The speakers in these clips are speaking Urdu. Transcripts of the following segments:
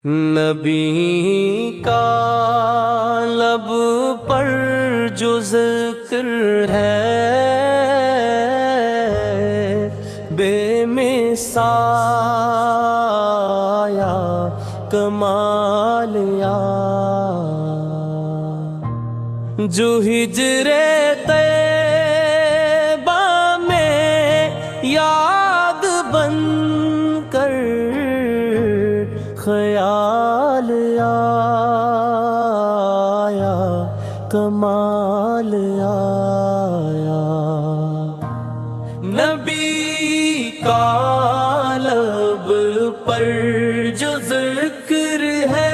نبی کا لب پر جو ذکر ہے بے مثال یا کمال یا جو ہجر طیبہ میں یاد بن کر خیال آیا کمال آیا نبی کا لب پر جو ذکر ہے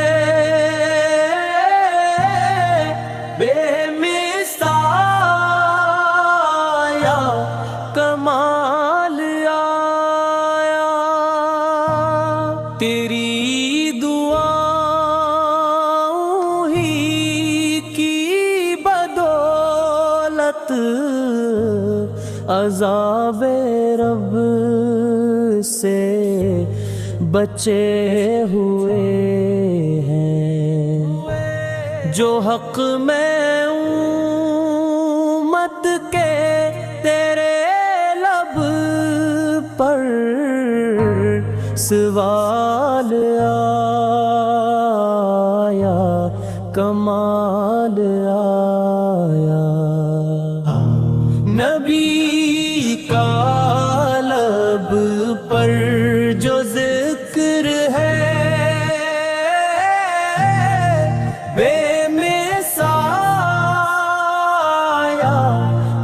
بے مثال یا کمال آیا تیری دعاؤں ہی کی بدولت عذاب رب سے بچے ہوئے ہیں جو حق میں امت کے تیرے لب پر سوال آیا کمال آیا نبی کا لب پر جو ذکر ہے بے مثال یا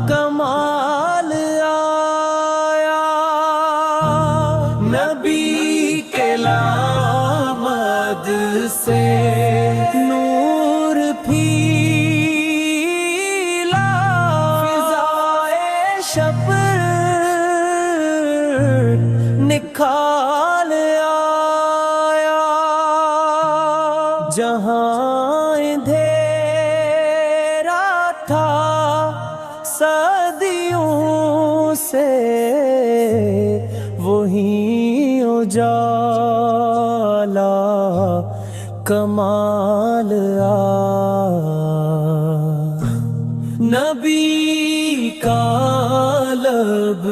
کمال آیا نبی کے لامد سے نور پھیلا فضائے شب نکھال آیا جہاں اندھیرا تھا صدیوں سے وہیں اجالا کمال نبی کا لب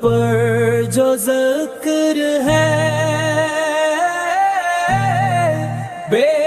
پر جو ذکر ہے بے